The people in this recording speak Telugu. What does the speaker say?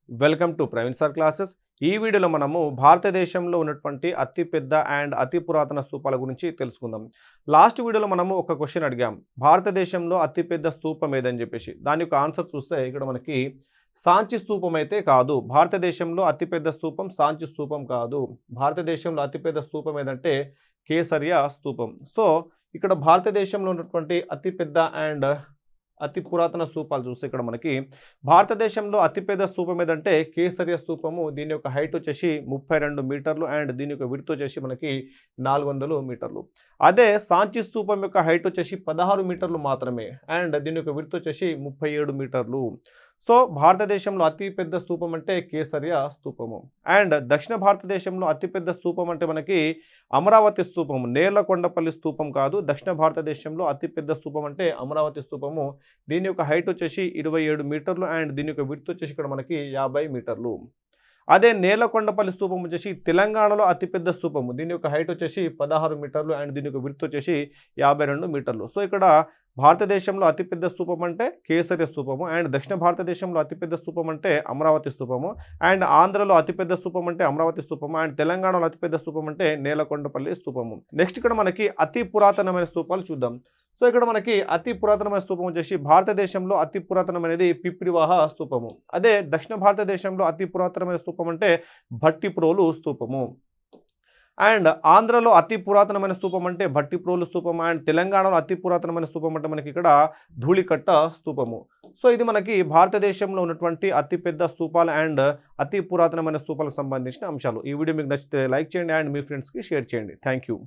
Welcome to Praveen sir classes. ఈ వీడియోలో మనము భారతదేశంలో ఉన్నటువంటి అతిపెద్ద అండ్ అతి పురాతన స్తూపాల గురించి తెలుసుకుందాం. లాస్ట్ వీడియోలో మనము ఒక క్వశ్చన్ అడిగాం, భారతదేశంలో అతిపెద్ద స్తూపం ఏదని చెప్పేసి. దాని యొక్క ఆన్సర్ చూస్తే ఇక్కడ మనకి సాంచి స్తూపం అయితే కాదు. భారతదేశంలో అతిపెద్ద స్తూపం సాంచి స్తూపం కాదు. భారతదేశంలో అతిపెద్ద స్తూపం ఏదంటే కేసరియా స్తూపం. సో ఇక్కడ భారతదేశంలో ఉన్నటువంటి అతిపెద్ద అండ్ అతి పురాతన స్తూపాలు చూస్తే ఇక్కడ మనకి భారతదేశంలో అతిపెద్ద స్తూపం ఏదంటే కేసరియా స్తూపము. దీని యొక్క హైట్ వచ్చేసి 32 మీటర్లు అండ్ దీని యొక్క విడ్త్ వచ్చేసి మనకి 400 మీటర్లు. అదే సాంచి స్తూపం యొక్క హైట్ వచ్చేసి 16 మీటర్లు మాత్రమే అండ్ దీని యొక్క విడ్త్ వచ్చేసి 37 మీటర్లు. సో భారతదేశంలో అతిపెద్ద స్తూపం అంటే కేసరియా స్తూపము. అండ్ దక్షిణ భారతదేశంలో అతిపెద్ద స్తూపం అంటే మనకి అమరావతి స్తూపము, నేర్లకొండపల్లి స్తూపం కాదు. దక్షిణ భారతదేశంలో అతిపెద్ద స్తూపం అంటే అమరావతి స్తూపము. దీని యొక్క హైట్ వచ్చేసి 27 మీటర్లు అండ్ దీని యొక్క విడ్త్ వచ్చేసి ఇక్కడ మనకి 50 మీటర్లు. అదే నేర్లకొండపల్లి స్తూపం వచ్చేసి తెలంగాణలో అతిపెద్ద స్తూపము. దీని యొక్క హైట్ వచ్చేసి 16 మీటర్లు అండ్ దీని యొక్క విడ్త్ వచ్చేసి 52 మీటర్లు. సో ఇక్కడ భారతదేశంలో అతిపెద్ద స్తూపం అంటే కేసరి స్తూపము అండ్ దక్షిణ భారతదేశంలో అతిపెద్ద స్తూపం అంటే అమరావతి స్తూపము అండ్ ఆంధ్రలో అతిపెద్ద స్తూపం అంటే అమరావతి స్తూపము అండ్ తెలంగాణలో అతిపెద్ద స్తూపం అంటే నేలకొండపల్లి స్తూపము. నెక్స్ట్ ఇక్కడ మనకి అతి పురాతనమైన స్తూపాలు చూద్దాం. సో ఇక్కడ మనకి అతి పురాతనమైన స్తూపం వచ్చేసి భారతదేశంలో అతి పురాతనమైనది పిప్రివాహ స్తూపము. అదే దక్షిణ భారతదేశంలో అతి పురాతనమైన స్తూపం అంటే భట్టిప్రోలు స్తూపము. అండ్ ఆంధ్రలో అతి పురాతనమైన స్తూపం అంటే భట్టిప్రోలు స్తూపం అండ్ తెలంగాణలో అతి పురాతనమైన స్తూపం అంటే మనకి ఇక్కడ ధూళికట్ట స్తూపము. సో ఇది మనకి భారతదేశంలో ఉన్నటువంటి అతిపెద్ద స్తూపాలు అండ్ అతి పురాతనమైన స్తూపాలకు సంబంధించిన అంశాలు. ఈ వీడియో మీకు నచ్చితే లైక్ చేయండి అండ్ మీ ఫ్రెండ్స్కి షేర్ చేయండి. Thank you.